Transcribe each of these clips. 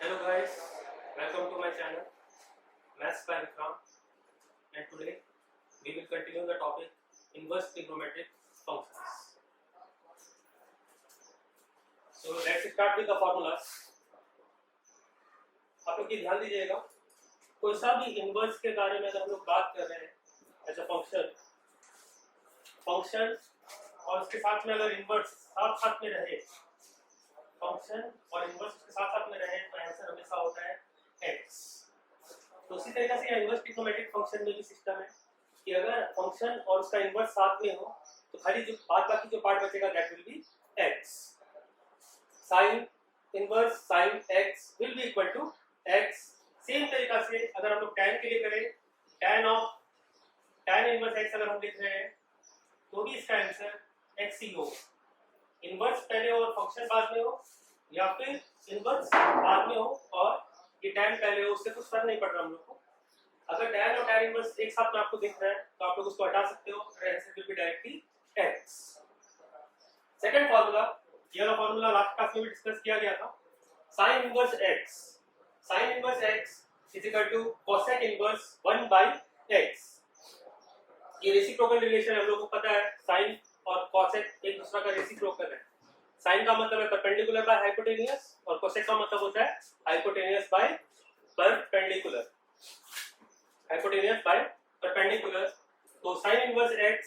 Hello guys, welcome to my channel Maths by Vikram, and today we will continue the topic inverse trigonometric functions. So let's start with the formulas. आप लोग ध्यान दीजिएगा, कोई सा भी inverse के बारे में अगर हम लोग बात कर रहे हैं एज अ फंक्शन और उसके साथ में अगर इनवर्स साथ साथ में रहे, फंक्शन और इनवर्स उसके साथ साथ में रहे तो आंसर हमेशा होता है x। तो उसी तरीके से इनवर्स ट्रिग्नोमेट्रिक फंक्शन में भी सिस्टम है कि अगर फंक्शन और उसका इनवर्स साथ में हो तो खाली जो बाकी जो पार्ट बचेगा that will be x। sin inverse sin x will be equal to x। Same तरीका से अगर हम लोग tan के लिए करें, tan इनवर्स x अगर हम लिख रहे हैं तो भी इसका आंसर x ही होगा। इनवर्स पहले हो और फंक्शन बाद में हो, या फिर इनवर्स बाद में हो और ये tan पहले हो, उससे कुछ फर्क नहीं पड़ रहा हम लोग को। अगर tan और tan इनवर्स एक साथ में आपको दिख रहा है तो आप लोग उसको हटा सकते हो और answer will be directly x। Second formula, ये वाला फार्मूला लास्ट क्लास में भी डिस्कस किया गया था। sin inverse x is equal to cosec inverse 1/x। ये रेसिप्रोकल रिलेशन हम लोग को पता है, sin और cosec एक दूसरे का रेसिप्रोकल है। sin का मतलब है परपेंडिकुलर बाय हाइपोटेनियस और cosec का मतलब होता है hypotenuse by perpendicular. Hypotenuse by perpendicular, तो sin inverse x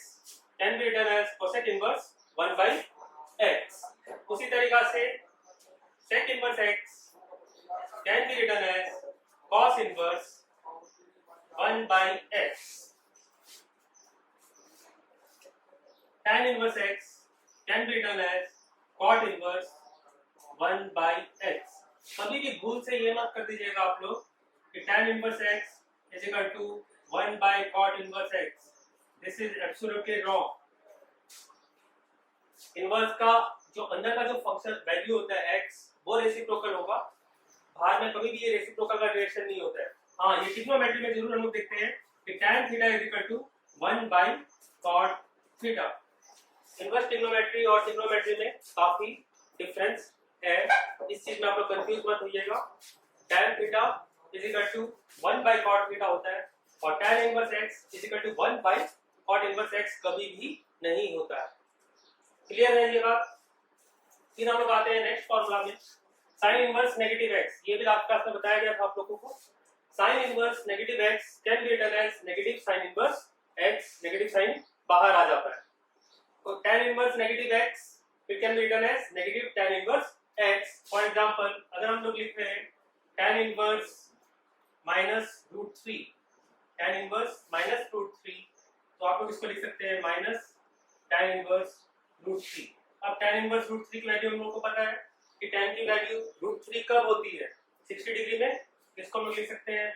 can be written as cosec inverse 1/x। उसी तरीका से sec inverse x can be written as cos inverse 1/x। tan inverse x can be written as cot inverse 1/x। कभी भी भूल से ये मत कर दीजिएगा आप लोग कि tan inverse x is equal to 1/cot inverse x। This is absolutely wrong। Inverse का जो अंदर का जो फंक्शन वैल्यू होता है x वो रेसिप्रोकल होगा, बाहर में कभी भी ये रेसिप्रोकल का रिलेशन नहीं होता है। हाँ, ये ट्रिग्नोमेट्री में जरूर हम लोग देखते हैं कि tan theta is equal to 1/cot theta. Inverse trigonometry और ट्रिग्नोमेट्री में काफी डिफरेंस है, इस चीज में आप लोग कंफ्यूज मत होइएगा। tan theta is equal to 1/cot theta होता है और tan inverse x is equal to 1/cot inverse x कभी भी नहीं होता है। क्लियर है ये बात? फिर हम लोग आते हैं नेक्स्ट फार्मूला में, sin इनवर्स नेगेटिव x। ये भी लास्ट क्लास में बताया गया था आप लोगों को। sin inverse negative x can be written as negative sin inverse x। Negative sign बाहर आ जाता है तो tan inverse negative x it can be written as negative tan inverse x। For example अगर हम लोग लिख रहे हैं tan इनवर्स -√3, tan इनवर्स -√3 तो आप लोग इसको लिख सकते हैं माइनस tan इनवर्स √3। अब tan इनवर्स √3 की वैल्यू हम लोग को पता है कि tan की वैल्यू √3 कब होती है 60 डिग्री में, इसको हम लोग लिख सकते हैं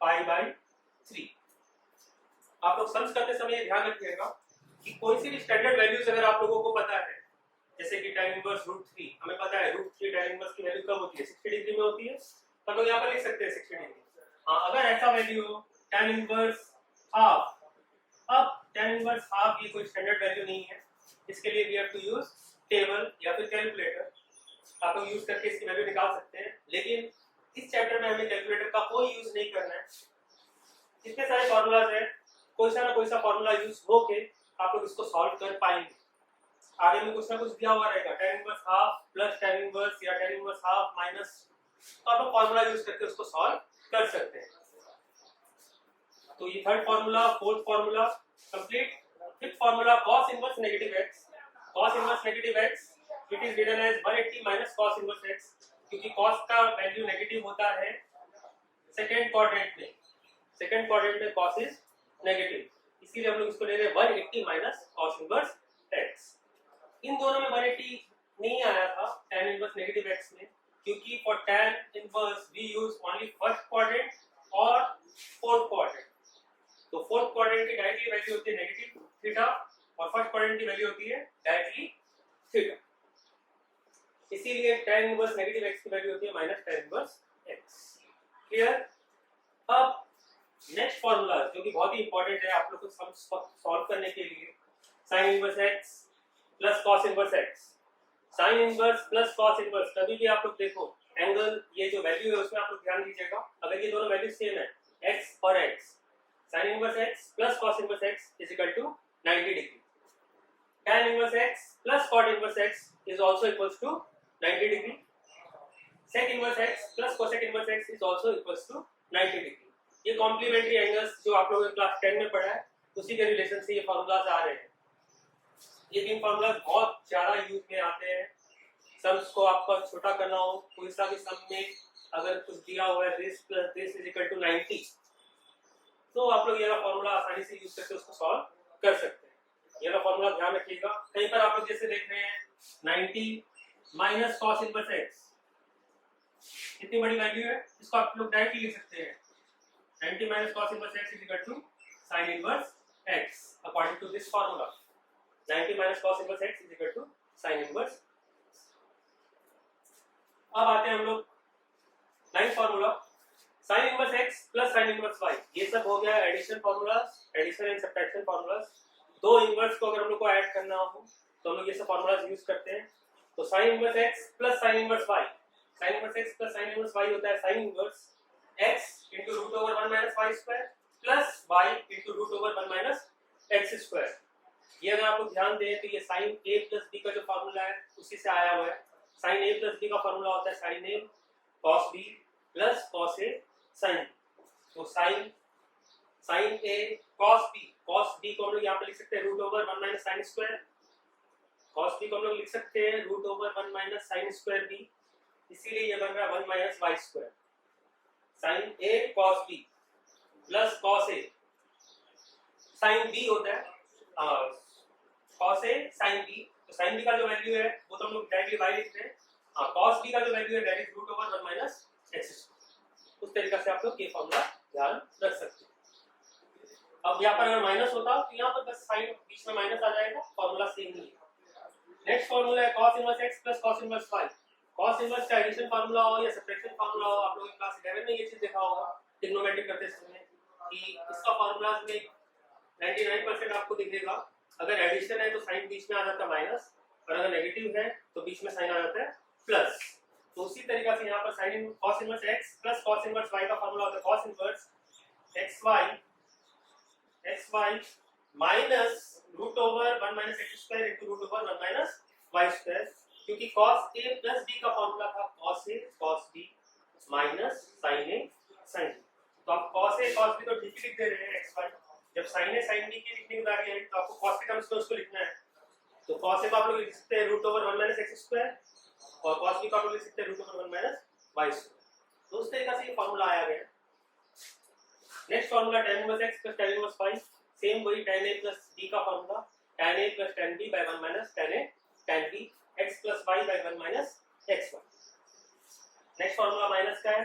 -π/3। आप लोग सम करते समय ये ध्यान रखिएगा कि कोई सी भी स्टैंडर्ड वैल्यूज अगर आप लोगों को पता है, जैसे कि tan इनवर्स √3 हमें पता है √3 tan इनवर्स की वैल्यू कब होती है 60 डिग्री में होती है, तो हम लोग यहाँ पर लिख सकते हैं 60 डिग्री। हाँ, अगर ऐसा वैल्यू हो tan इनवर्स हाफ, अब tan इनवर्स हाफ ये कोई स्टैंडर्ड वैल्यू नहीं है, इसके लिए we have to use table या फिर कैलकुलेटर। आप लोग यूज करके इसकी वैल्यू निकाल सकते हैं, लेकिन इस चैप्टर में हमें कैलकुलेटर का कोई यूज नहीं करना है। इतने सारे फॉर्मूलाज है, कोई सा फॉर्मूला यूज होके आप लोग इसको सॉल्व कर पाएंगे। आगे में कुछ ना कुछ दिया हुआ रहेगा, tan inverse half plus tan inverse या tan इनवर्स हाफ माइनस, तो आप लोग फॉर्मूला यूज करके उसको सॉल्व कर सकते हैं। तो ये third formula, fourth formula complete. Fifth formula cos inverse negative x। cos inverse negative x it is written as 180 minus cos inverse x, क्योंकि cos का वैल्यू नेगेटिव होता है सेकंड क्वाड्रेंट में। सेकंड क्वाड्रेंट में cos इज नेगेटिव, इसीलिए हम लोग इसको ले रहे हैं 180 माइनस cos इनवर्स x। इन दोनों में 180 नहीं आया था tan इनवर्स नेगेटिव x में, क्योंकि for tan inverse we use only first quadrant और फोर्थ क्वाड्रेंट। तो फोर्थ क्वाड्रेंट की डायरेक्टली वैल्यू होती है नेगेटिव थीटा और फर्स्ट क्वाड्रेंट की वैल्यू होती है डायरेक्टली थीटा, इसीलिए tan इनवर्स नेगेटिव x की वैल्यू होती है minus tan inverse x। Clear? अब नेक्स्ट फॉर्मूला जो कि बहुत ही इंपॉर्टेंट है आप लोग को सॉल्व करने के लिए, sin inverse x plus cos inverse x। sin inverse plus cos inverse, कभी भी आप लोग देखो एंगल एंगल ये जो वैल्यू है उसमें आप लोग ध्यान दीजिएगा, अगर ये दोनों वैल्यू सेम है x और x, sin inverse x plus cos inverse x is equal to 90 degree, tan inverse x plus cot inverse x is also equals to 90 degree, sec inverse x plus cosec inverse x is also equals to 90 degree. ये complementary angles जो आप लोगों ने class 10 में पढ़ा है उसी के रिलेशन से ये फार्मूलाज आ रहे हैं। ये तीन फार्मूलाज बहुत ज्यादा यूज में आते हैं। सम्स को आपका छोटा करना हो, कोई सा भी सम में अगर कुछ दिया हुआ है this plus this is equal to 90, तो आप लोग ये वाला फार्मूला आसानी से यूज करके उसको सॉल्व कर सकते हैं। ये वाला फार्मूला ध्यान रखिएगा। कहीं पर आप लोग जैसे देख रहे हैं 90 माइनस cos इनवर्स x, कितनी बड़ी वैल्यू है, इसको आप लोग डायरेक्टली लिख सकते हैं 90 minus cos inverse x is equal to sin inverse x according to this formula. 90 minus cos inverse x is equal to sin inverse. अब आते हैं हम लोग ninth formula, sin inverse x plus sin inverse y। ये सब हो गया addition formulas, addition and subtraction formulas. दो इनवर्स को अगर हम लोग को ऐड करना हो तो हम लोग ये सब फार्मूलाज यूज करते हैं। तो sin inverse x plus sin inverse y, sin inverse x plus sin inverse y होता है sin inverse x into root over 1 minus y square plus y into root over 1 minus x square। ये अगर आप लोग ध्यान दें तो ये sin a plus b का जो फार्मूला है उसी से आया हुआ है। sin a plus b का फार्मूला होता है sin a cos b plus cos a sin b। तो sin a cos b को हम लोग यहाँ पे लिख सकते हैं root over 1 minus sin square, cos b को हम लोग लिख सकते हैं root over 1 minus sin square b, इसीलिए ये बन रहा है 1 minus y square। sin a cos b plus cos a sin b होता है cos a sin b। तो sin b का जो वैल्यू है वो तो हम लोग डायरेक्टली y लिखते हैं, cos b का जो वैल्यू है direct route over 1 minus x square. उस तरीके से आप लोग ये फार्मूला ध्यान रख सकते हैं। अब यहाँ पर अगर माइनस होता तो यहाँ पर बस साइन बीच में माइनस आ जाएगा, फार्मूला सेम ही है। नेक्स्ट फार्मूला है cos inverse x plus cos inverse y। cos inverse का एडिशन फार्मूला हो या सब्ट्रैक्शन फार्मूला हो, आप लोगों ने क्लास 11 में ये चीज देखा होगा ट्रिग्नोमेट्री करते समय कि इसका फार्मूला में 99% आपको दिखेगा, अगर एडिशन है तो साइन बीच में आ जाता है माइनस, और अगर नेगेटिव है तो बीच में साइन आ जाता है प्लस। तो उसी तरीके से यहाँ पर sine cos inverse x plus cos inverse y का फार्मूला होता है cos inverse xy minus root over 1 minus x square into root over 1 minus y square, क्योंकि cos a प्लस b का फार्मूला था cos a cos b minus sin a sin b। तो आप cos a cos b तो ठीक लिख दे रहे हैं xy, जब sin a sin b की लिखने की बारी है तो आपको cos के टर्म्स में उसको लिखना है। तो cos a को आप लोग लिख सकते हैं root over 1 minus x square और cos b को आप लोग लिख सकते हैं root over 1 minus y square. तो उस तरीके से ये फार्मूला आया गया। Next formula tan inverse x plus tan inverse y, same वही tan a प्लस b का formula, tan a plus tan b by 1 minus tan a tan b x plus y by 1 minus xy। Next formula minus का है,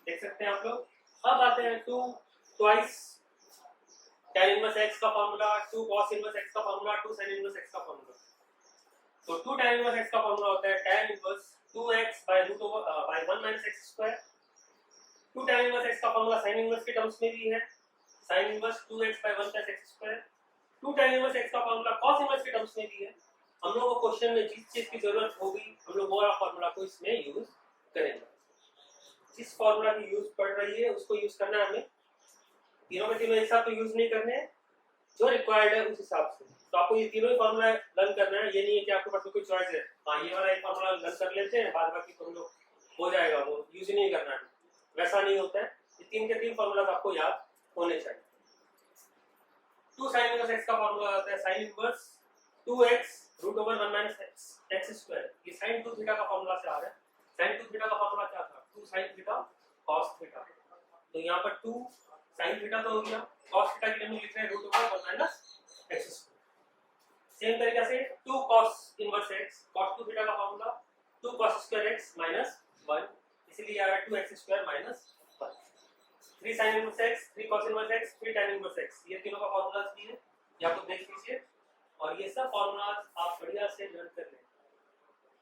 देख सकते हैं आप लोग। अब आते हैं 2 ट्वाइस tan इनवर्स x का फार्मूला, 2 cos इनवर्स x का फार्मूला, 2 sin इनवर्स x का फार्मूला। तो 2 tan इनवर्स x का फार्मूला होता है tan inverse 2x by root over by 1 minus x square. 2 tan inverse x का फार्मूला sin इनवर्स के terms में भी है, sin inverse 2x by 1 plus x square. 2 tan inverse x का formula cos inverse के terms में भी है। हम लोगों को क्वेश्चन में जिस चीज की जरूरत होगी हम लोग वो वाला फार्मूला को इसमें यूज करेंगे। जिस फार्मूला की यूज पड़ रही है उसको यूज करना है हमें, तीनों में तीनों एक साथ तो यूज नहीं करने हैं, जो रिक्वायर्ड है उस हिसाब से। तो आपको ये तीनों ही फार्मूला लर्न करना है, ये नहीं है कि आपके पास कोई चॉइस है हाँ ये वाला एक फार्मूला लर्न कर लेते हैं बाद बाकी तुम लोग हो जाएगा, वो यूज नहीं करना है, वैसा नहीं होता है। ये तीन के तीन फार्मूला आपको याद होने चाहिए। 2 sin इनवर्स x का फार्मूला आता है sin inverse 2x root over 1 minus x square. ये sin 2 थीटा का फार्मूला से आ रहा है। sin 2 थीटा का फार्मूला क्या था, 2 sin थीटा cos थीटा। तो यहाँ पर 2 sin थीटा तो हो गया, cos थीटा के लिए हम लिख रहे हैं root over 1 minus x square. Same तरीके से 2 cos inverse x cos 2 theta का formula 2 cos square x minus 1, इसीलिए आ रहा है 2x square minus 1। 3 sin inverse x 3 cos inverse x 3 tan inverse x, ये तीनों का फार्मूलाज भी है, ये आप लोग देख लीजिए। और ये सब फार्मूलाज आप बढ़िया से लर्न कर लें।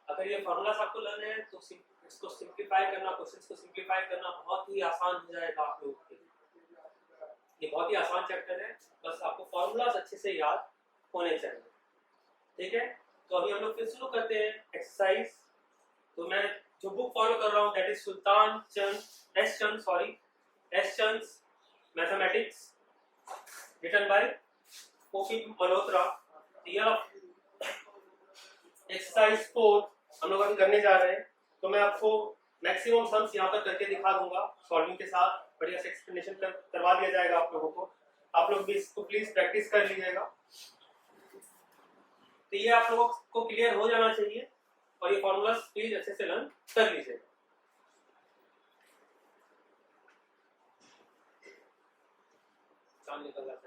अगर ये फार्मूलाज आपको लर्न है तो इसको सिंपलीफाई करना, क्वेश्चंस को सिंपलीफाई करना बहुत ही आसान हो जाएगा आप लोगों के लिए। ये बहुत ही आसान चैप्टर है, बस आपको फार्मूलाज अच्छे से याद होने चाहिए। ठीक है, तो अभी हम लोग फिर शुरू करते हैं एक्सरसाइज। तो मैं जो बुक फॉलो कर रहा हूँ that is Sultan Chand S Chand mathematics written by OP Malhotra. Exercise 4 हम लोग अभी करने जा रहे हैं, तो मैं आपको मैक्सिमम सम्स यहाँ पर करके दिखा दूंगा सॉल्विंग के साथ, बढ़िया से एक्सप्लेनेशन करवा दिया जाएगा आप लोगों को। आप लोग भी इसको प्लीज प्रैक्टिस कर लीजिएगा। तो ये आप लोगों को क्लियर हो जाना चाहिए और ये फॉर्मूला प्लीज अच्छे से लर्न कर लीजिएगा। चांद निकल रहा है।